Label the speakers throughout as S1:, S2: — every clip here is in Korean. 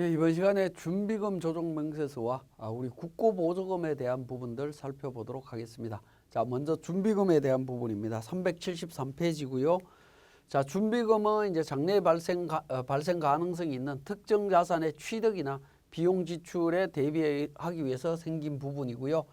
S1: 예, 이번 시간에 준비금 조정 명세서와 우리 국고보조금에 대한 부분들 살펴보도록 하겠습니다. 자, 먼저 준비금에 대한 부분입니다. 373페이지고요. 자, 준비금은 이제 장래 발생 가능성이 있는 특정 자산의 취득이나 비용 지출에 대비하기 위해서 생긴 부분이고요.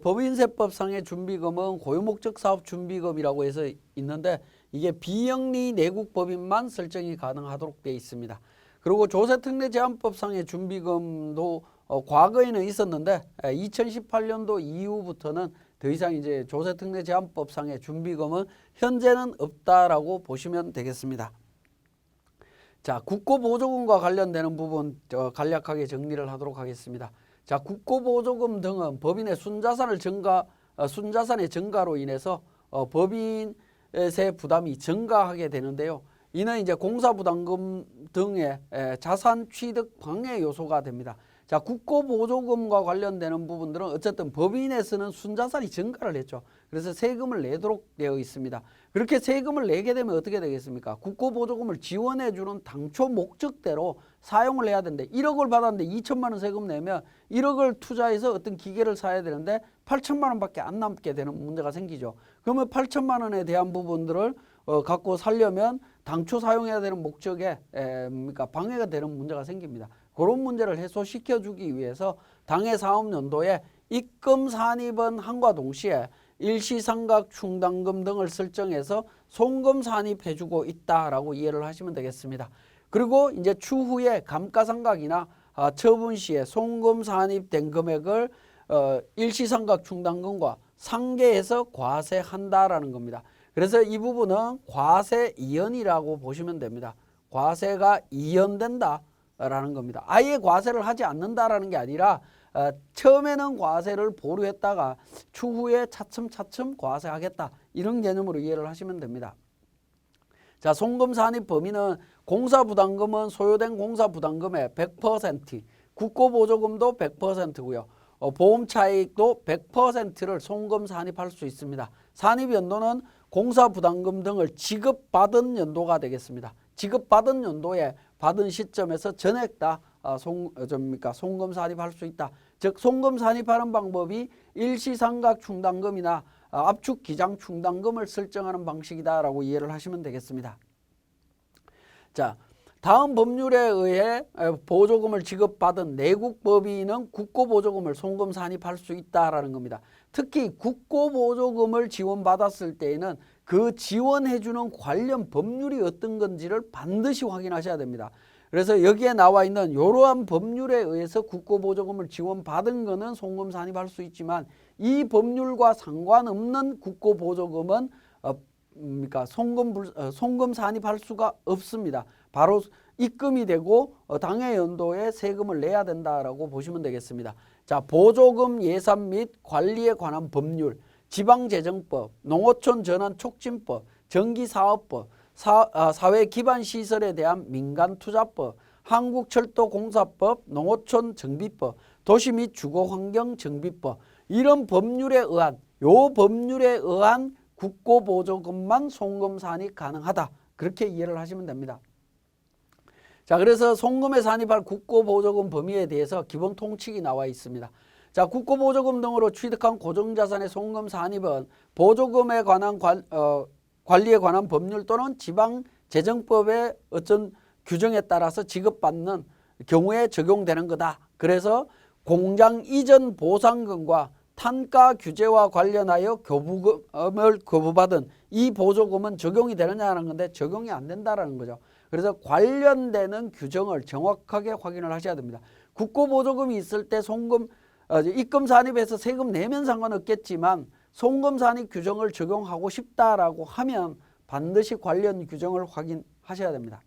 S1: 법인세법상의 준비금은 고유목적 사업 준비금이라고 해서 있는데 이게 비영리 내국 법인만 설정이 가능하도록 되어 있습니다. 그리고 조세특례제한법상의 준비금도 과거에는 있었는데 2018년도 이후부터는 더 이상 이제 조세특례제한법상의 준비금은 현재는 없다라고 보시면 되겠습니다. 자, 국고보조금과 관련되는 부분 간략하게 정리를 하도록 하겠습니다. 자, 국고보조금 등은 법인의 순자산의 증가로 인해서 법인세 부담이 증가하게 되는데요. 이는 이제 공사부담금 등의 자산 취득 방해 요소가 됩니다. 자, 국고보조금과 관련되는 부분들은 어쨌든 법인에서는 순자산이 증가를 했죠. 그래서 세금을 내도록 되어 있습니다. 그렇게 세금을 내게 되면 어떻게 되겠습니까? 국고보조금을 지원해주는 당초 목적대로 사용을 해야 되는데 1억을 받았는데 2천만 원 세금 내면 1억을 투자해서 어떤 기계를 사야 되는데 8천만 원밖에 안 남게 되는 문제가 생기죠. 그러면 8천만 원에 대한 부분들을 갖고 살려면 당초 사용해야 되는 목적에 그러니까 방해가 되는 문제가 생깁니다. 그런 문제를 해소시켜주기 위해서 당해 사업연도에 입금 산입은 함과 동시에 일시상각 충당금 등을 설정해서 송금 산입해주고 있다라고 이해를 하시면 되겠습니다. 그리고 이제 추후에 감가상각이나 처분 시에 송금 산입된 금액을 일시상각 충당금과 상계해서 과세한다라는 겁니다. 그래서 이 부분은 과세 이연이라고 보시면 됩니다. 과세가 이연된다라는 겁니다. 아예 과세를 하지 않는다라는 게 아니라 처음에는 과세를 보류했다가 추후에 차츰차츰 과세하겠다 이런 개념으로 이해를 하시면 됩니다. 자, 송금 산입 범위는 공사부담금은 소요된 공사부담금의 100%, 국고보조금도 100%고요. 보험차익도 100%를 송금 산입할 수 있습니다. 산입 연도는 공사부담금 등을 지급받은 연도가 되겠습니다. 지급받은 연도에 받은 시점에서 전액 다 송금 산입할 수 있다. 즉 송금 산입하는 방법이 일시상각 충당금이나 압축 기장 충당금을 설정하는 방식이다라고 이해를 하시면 되겠습니다. 자, 다음 법률에 의해 보조금을 지급받은 내국 법인은 국고보조금을 송금 산입할 수 있다라는 겁니다. 특히 국고보조금을 지원받았을 때에는 그 지원해주는 관련 법률이 어떤 건지를 반드시 확인하셔야 됩니다. 그래서 여기에 나와 있는 이러한 법률에 의해서 국고보조금을 지원받은 거는 송금 산입할 수 있지만 이 법률과 상관없는 국고보조금은 그러니까 송금 산입할 수가 없습니다. 바로 입금이 되고 당해 연도에 세금을 내야 된다라고 보시면 되겠습니다. 자, 보조금 예산 및 관리에 관한 법률, 지방재정법, 농어촌 전환 촉진법, 전기사업법, 사회기반시설에 대한 민간투자법, 한국철도공사법, 농어촌 정비법, 도시 및 주거환경 정비법 이런 법률에 의한 국고보조금만 송금 산입 가능하다. 그렇게 이해를 하시면 됩니다. 자, 그래서 송금에 산입할 국고보조금 범위에 대해서 기본 통칙이 나와 있습니다. 자, 국고보조금 등으로 취득한 고정자산의 송금 산입은 보조금에 관한 관리에 관한 법률 또는 지방재정법의 어떤 규정에 따라서 지급받는 경우에 적용되는 거다. 그래서 공장 이전 보상금과 탄가 규제와 관련하여 교부금을 거부받은 이 보조금은 적용이 되느냐는 건데 적용이 안 된다라는 거죠. 그래서 관련되는 규정을 정확하게 확인을 하셔야 됩니다. 국고보조금이 있을 때 입금 산입해서 세금 내면 상관없겠지만 송금 산입 규정을 적용하고 싶다라고 하면 반드시 관련 규정을 확인하셔야 됩니다.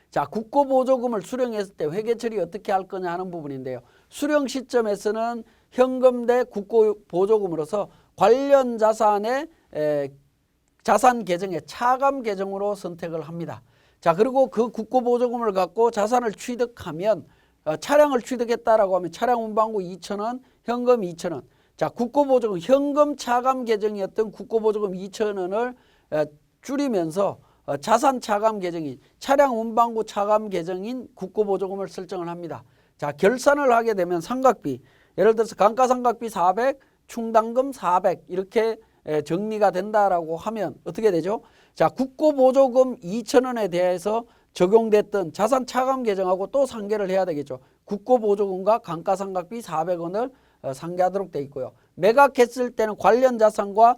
S1: 자, 국고보조금을 수령했을 때 회계처리 어떻게 할 거냐 하는 부분인데요. 수령 시점에서는 현금 대 국고보조금으로서 관련 자산의 자산 계정의 차감 계정으로 선택을 합니다. 자, 그리고 그 국고보조금을 갖고 자산을 취득하면 차량을 취득했다라고 하면 차량 운반구 2,000원, 현금 2,000원. 자, 국고보조금 현금 차감 계정이었던 국고보조금 2,000원을 줄이면서 자산 차감 계정인 차량 운반구 차감 계정인 국고보조금을 설정을 합니다. 자, 결산을 하게 되면 상각비, 예를 들어서 감가상각비 400, 충당금 400 이렇게 정리가 된다라고 하면 어떻게 되죠? 자, 국고보조금 2,000원에 대해서 적용됐던 자산 차감 계정하고 또 상계를 해야 되겠죠. 국고보조금과 감가상각비 400원을 상계하도록 되어 있고요. 매각했을 때는 관련 자산과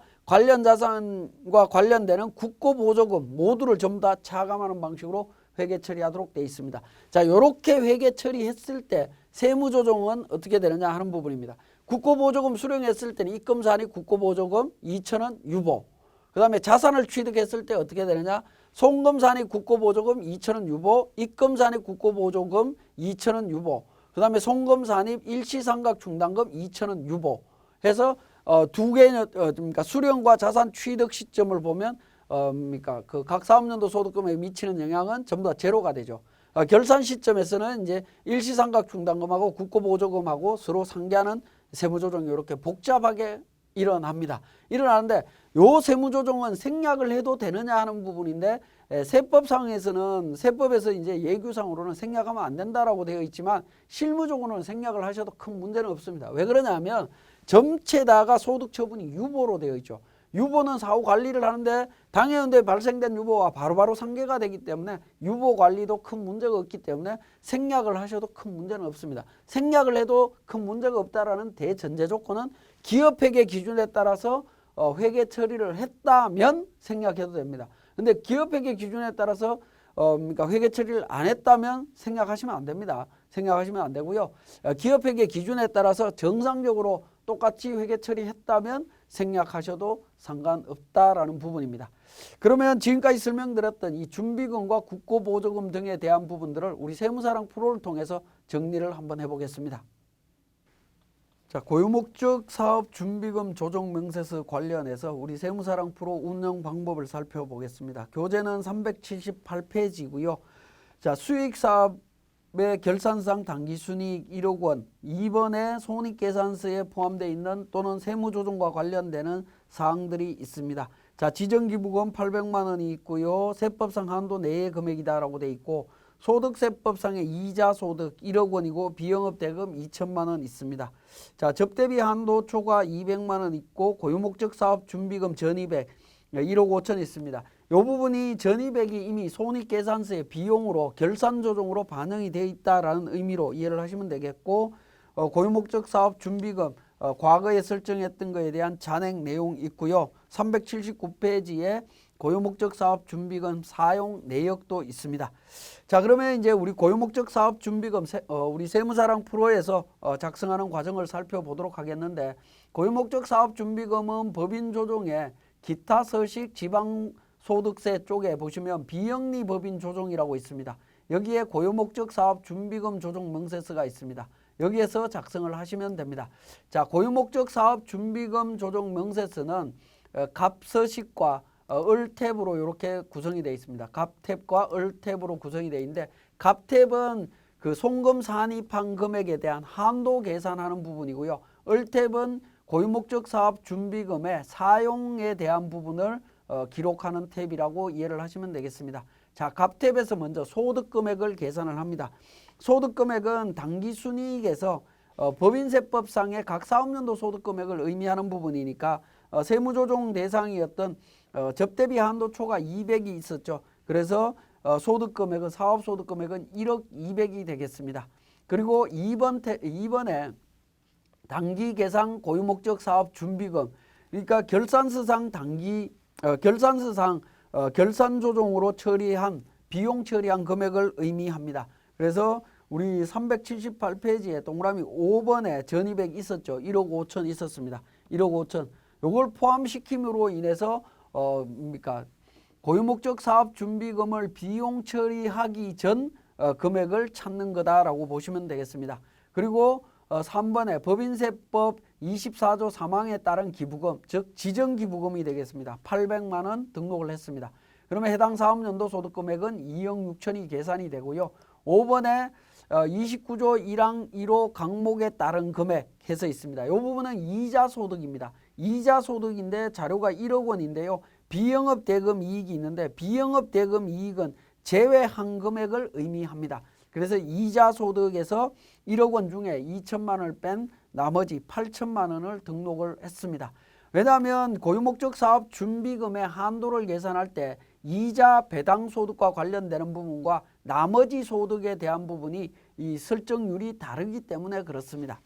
S1: 관련되는 국고보조금 모두를 전부 다 차감하는 방식으로 회계 처리하도록 되어 있습니다. 자, 이렇게 회계 처리했을 때 세무조정은 어떻게 되느냐 하는 부분입니다. 국고보조금 수령했을 때는 입금사니 국고보조금 2,000원 유보. 그 다음에 자산을 취득했을 때 어떻게 되느냐? 송금사니 국고보조금 2,000원 유보, 입금사니 국고보조금 2,000원 유보, 그 다음에 송금사니 일시상각 충당금 2,000원 유보 해서 두 개의 그러니까 수령과 자산 취득 시점을 보면 그러니까 그 각 사업연도 소득금에 미치는 영향은 전부 다 제로가 되죠. 결산 시점에서는 이제 일시상각 충당금하고 국고보조금하고 서로 상계하는 세무조정이 이렇게 복잡하게 일어납니다. 일어나는데 요 세무조정은 생략을 해도 되느냐 하는 부분인데 세법상에서는 세법에서 이제 예규상으로는 생략하면 안 된다라고 되어 있지만 실무적으로는 생략을 하셔도 큰 문제는 없습니다. 왜 그러냐면 전체다가 소득 처분이 유보로 되어 있죠. 유보는 사후 관리를 하는데 당해연도에 발생된 유보와 바로바로 상계가 되기 때문에 유보 관리도 큰 문제가 없기 때문에 생략을 하셔도 큰 문제는 없습니다. 생략을 해도 큰 문제가 없다라는 대전제 조건은 기업회계 기준에 따라서 회계 처리를 했다면 생략해도 됩니다. 근데 기업회계 기준에 따라서 그러니까 회계 처리를 안 했다면 생략하시면 안 됩니다. 생략하시면 안 되고요. 기업회계 기준에 따라서 정상적으로 똑같이 회계 처리했다면 생략하셔도 상관없다라는 부분입니다. 그러면 지금까지 설명드렸던 이 준비금과 국고보조금 등에 대한 부분들을 우리 세무사랑 프로를 통해서 정리를 한번 해보겠습니다. 자, 고유목적 사업 준비금 조정 명세서 관련해서 우리 세무사랑 프로 운영 방법을 살펴보겠습니다. 교재는 378페이지고요. 자, 수익사업의 결산상 당기순이익 1억 원, 2번에 손익계산서에 포함되어 있는 또는 세무조정과 관련되는 사항들이 있습니다. 자, 지정기부금 800만 원이 있고요. 세법상 한도 내의 금액이다라고 되어 있고 소득세법상의 이자 소득 1억 원이고 비영업 대금 2천만 원 있습니다. 자, 접대비 한도 초과 200만 원 있고 고유목적 사업 준비금 전입액 1억 5천 있습니다. 이 부분이 전입액이 이미 손익계산서의 비용으로 결산조정으로 반영이 되어 있다라는 의미로 이해를 하시면 되겠고 고유목적 사업 준비금 과거에 설정했던 것에 대한 잔액 내용 있고요. 379페이지에 고유목적 사업 준비금 사용 내역도 있습니다. 자, 그러면 이제 우리 고유목적 사업 준비금 우리 세무사랑 프로에서 작성하는 과정을 살펴보도록 하겠는데 고유목적 사업 준비금은 법인 조정에 기타 서식 지방소득세 쪽에 보시면 비영리 법인 조정이라고 있습니다. 여기에 고유목적 사업 준비금 조정 명세서가 있습니다. 여기에서 작성을 하시면 됩니다. 자, 고유목적 사업 준비금 조정 명세서는 갑서식과 을탭으로 이렇게 구성이 되어 있습니다. 갑탭과 을탭으로 구성이 되어 있는데 갑탭은 그 송금 산입한 금액에 대한 한도 계산하는 부분이고요. 을탭은 고유목적 사업 준비금의 사용에 대한 부분을 기록하는 탭이라고 이해를 하시면 되겠습니다. 자, 갑탭에서 먼저 소득금액을 계산을 합니다. 소득금액은 당기순이익에서 법인세법상의 각 사업연도 소득금액을 의미하는 부분이니까 세무조정 대상이었던 접대비 한도 초과 200이 있었죠. 그래서 소득금액은 사업소득금액은 1억 200이 되겠습니다. 그리고 2번에 당기계상 고유목적 사업 준비금, 그러니까 결산서상 결산조정으로 처리한 비용 처리한 금액을 의미합니다. 그래서 우리 378페이지에 동그라미 5번에 전입액 있었죠. 1억 5천 있었습니다. 1억 5천. 요걸 포함시킴으로 인해서 그러니까 고유목적 사업 준비금을 비용 처리하기 전 금액을 찾는 거다라고 보시면 되겠습니다. 그리고 3번에 법인세법 24조 3항에 따른 기부금, 즉 지정기부금이 되겠습니다. 800만 원 등록을 했습니다. 그러면 해당 사업연도 소득금액은 2억 6천이 계산이 되고요. 5번에 29조 1항 1호 강목에 따른 금액 해서 있습니다. 이 부분은 이자소득입니다. 이자소득인데 자료가 1억 원인데요. 비영업 대금 이익이 있는데 비영업 대금 이익은 제외한 금액을 의미합니다. 그래서 이자 소득에서 1억 원 중에 2천만 원을 뺀 나머지 8천만 원을 등록을 했습니다. 왜냐하면 고유목적 사업 준비금의 한도를 계산할 때 이자 배당 소득과 관련되는 부분과 나머지 소득에 대한 부분이 이 설정률이 다르기 때문에 그렇습니다.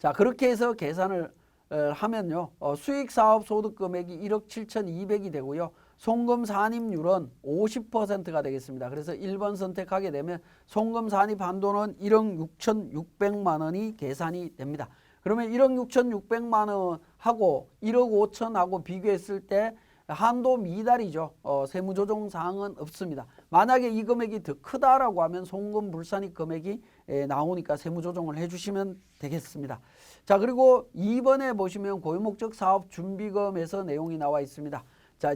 S1: 자, 그렇게 해서 계산을 하면요, 수익 사업 소득 금액이 1억 7,200이 되고요. 송금 산입률은 50%가 되겠습니다. 그래서 1번 선택하게 되면 송금 산입 한도는 1억 6,600만 원이 계산이 됩니다. 그러면 1억 6,600만 원하고 1억 5천하고 비교했을 때 한도 미달이죠. 세무조정 사항은 없습니다. 만약에 이 금액이 더 크다라고 하면 송금 불산입 금액이 나오니까 세무조정을 해주시면 되겠습니다. 자, 그리고 2번에 보시면 고유목적 사업 준비금에서 내용이 나와 있습니다. 자,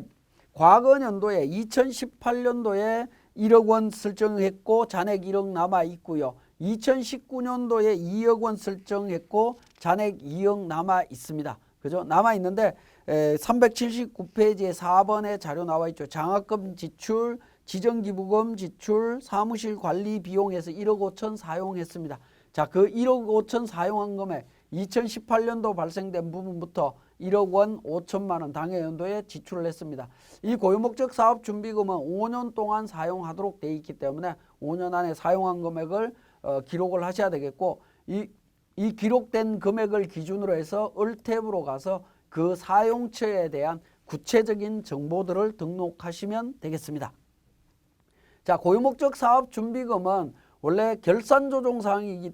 S1: 과거 연도에 2018년도에 1억 원 설정했고 잔액 1억 남아 있고요. 2019년도에 2억 원 설정했고 잔액 2억 남아 있습니다. 그죠? 남아 있는데 379페이지에 4번에 자료 나와 있죠. 장학금 지출, 지정기부금 지출, 사무실 관리 비용에서 1억 5천 사용했습니다. 자, 그 1억 5천 사용한 금액 2018년도 발생된 부분부터 1억 원 5천만 원 당해 연도에 지출을 했습니다. 이 고유목적 사업 준비금은 5년 동안 사용하도록 되어 있기 때문에 5년 안에 사용한 금액을 기록을 하셔야 되겠고 이 기록된 금액을 기준으로 해서 을탭으로 가서 그 사용처에 대한 구체적인 정보들을 등록하시면 되겠습니다. 자, 고유목적 사업 준비금은 원래 결산조정사항이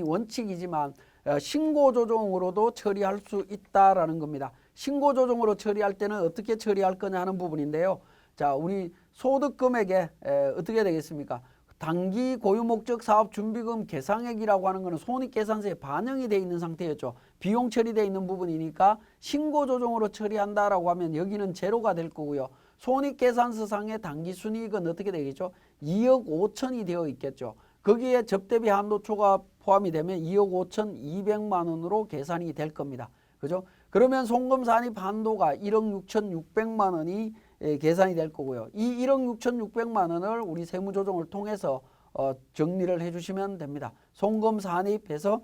S1: 원칙이지만 신고조정으로도 처리할 수 있다라는 겁니다. 신고조정으로 처리할 때는 어떻게 처리할 거냐 하는 부분인데요. 자, 우리 소득금액에 어떻게 되겠습니까? 단기 고유목적 사업 준비금 계상액이라고 하는 것은 손익계산서에 반영이 되어 있는 상태였죠. 비용 처리되어 있는 부분이니까 신고조정으로 처리한다라고 하면 여기는 제로가 될 거고요. 손익계산서상의 단기순이익은 어떻게 되겠죠? 2억 5천이 되어 있겠죠. 거기에 접대비 한도초가 포함이 되면 2억 5천 2백만 원으로 계산이 될 겁니다. 그죠? 그러면 송금 산입 한도가 1억 6천 6백만 원이 계산이 될 거고요. 이 1억 6천 6백만 원을 우리 세무조정을 통해서 정리를 해주시면 됩니다. 송금 산입해서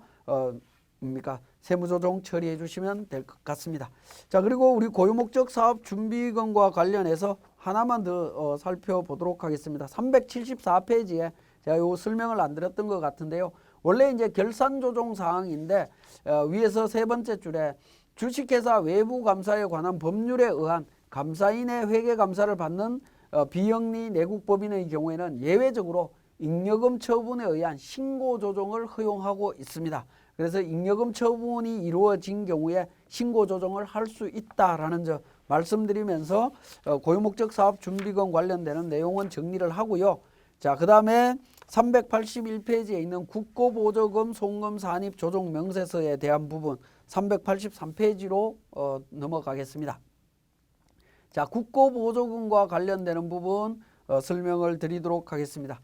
S1: 세무조정 처리해 주시면 될 것 같습니다. 자, 그리고 우리 고유목적 사업 준비금과 관련해서 하나만 더 살펴보도록 하겠습니다. 374페이지에 제가 요 설명을 안 드렸던 것 같은데요. 원래 이제 결산조정 사항인데 위에서 세 번째 줄에 주식회사 외부 감사에 관한 법률에 의한 감사인의 회계 감사를 받는 비영리 내국법인의 경우에는 예외적으로 잉여금 처분에 의한 신고 조정을 허용하고 있습니다. 그래서 잉여금 처분이 이루어진 경우에 신고 조정을 할 수 있다라는 점 말씀드리면서 고유목적 사업 준비금 관련되는 내용은 정리를 하고요. 자, 그 다음에 381페이지에 있는 국고보조금 송금 산입 조정 명세서에 대한 부분 383페이지로 넘어가겠습니다. 자, 국고보조금과 관련되는 부분 설명을 드리도록 하겠습니다.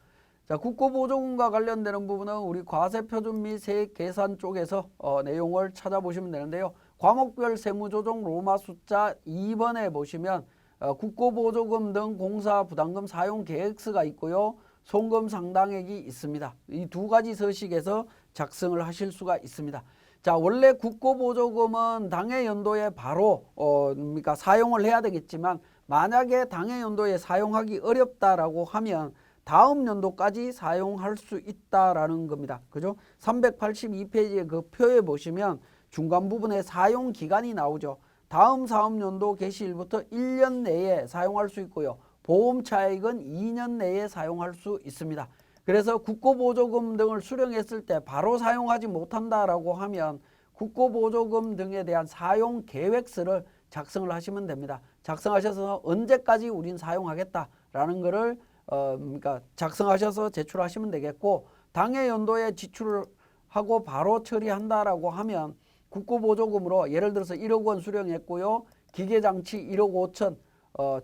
S1: 자, 국고보조금과 관련되는 부분은 우리 과세표준 및 세액 계산 쪽에서 내용을 찾아보시면 되는데요. 과목별 세무조정 로마 숫자 2번에 보시면 국고보조금 등 공사 부담금 사용 계획서가 있고요. 송금 상당액이 있습니다. 이 두 가지 서식에서 작성을 하실 수가 있습니다. 자, 원래 국고보조금은 당해 연도에 바로 사용을 해야 되겠지만 만약에 당해 연도에 사용하기 어렵다라고 하면 다음 연도까지 사용할 수 있다라는 겁니다. 그죠? 382페이지의 그 표에 보시면 중간 부분에 사용 기간이 나오죠. 다음 사업연도 개시일부터 1년 내에 사용할 수 있고요. 보험 차익은 2년 내에 사용할 수 있습니다. 그래서 국고보조금 등을 수령했을 때 바로 사용하지 못한다라고 하면 국고보조금 등에 대한 사용 계획서를 작성을 하시면 됩니다. 작성하셔서 언제까지 우린 사용하겠다라는 거를 작성하셔서 제출하시면 되겠고, 당해 연도에 지출을 하고 바로 처리한다라고 하면 국고보조금으로 예를 들어서 1억 원 수령했고요. 기계장치 1억 5천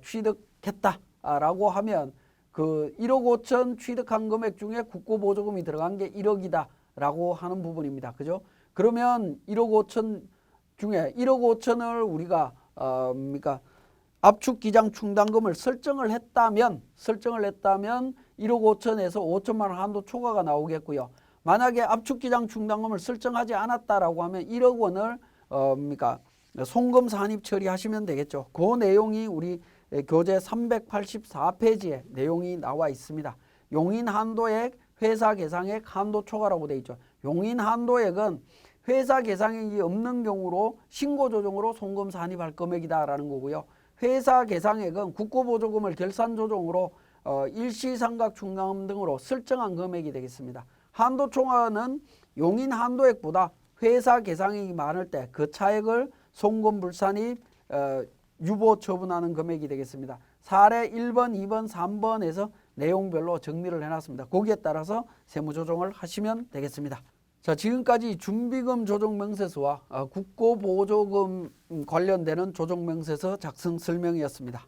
S1: 취득했다라고 하면 그 1억 5천 취득한 금액 중에 국고보조금이 들어간 게 1억이다 라고 하는 부분입니다. 그죠? 그러면 1억 5천 중에 1억 5천을 우리가 그러니까 압축 기장 충당금을 설정을 했다면 1억 5천에서 5천만 원 한도 초과가 나오겠고요. 만약에 압축 기장 충당금을 설정하지 않았다라고 하면 1억 원을 그러니까 송금 산입 처리하시면 되겠죠. 그 내용이 우리 교재 384페이지에 내용이 나와 있습니다. 용인 한도액, 회사 계상액, 한도 초과라고 되어 있죠. 용인 한도액은 회사 계상액이 없는 경우로 신고 조정으로 송금 산입할 금액이다라는 거고요. 회사 계상액은 국고보조금을 결산 조정으로 일시상각 충당금 등으로 설정한 금액이 되겠습니다. 한도 초과는 용인 한도액보다 회사 계상액이 많을 때 그 차액을 송금 불산입 유보 처분하는 금액이 되겠습니다. 사례 1번, 2번, 3번에서 내용별로 정리를 해놨습니다. 거기에 따라서 세무조정을 하시면 되겠습니다. 자, 지금까지 준비금 조정명세서와 국고보조금 관련되는 조정명세서 작성 설명이었습니다.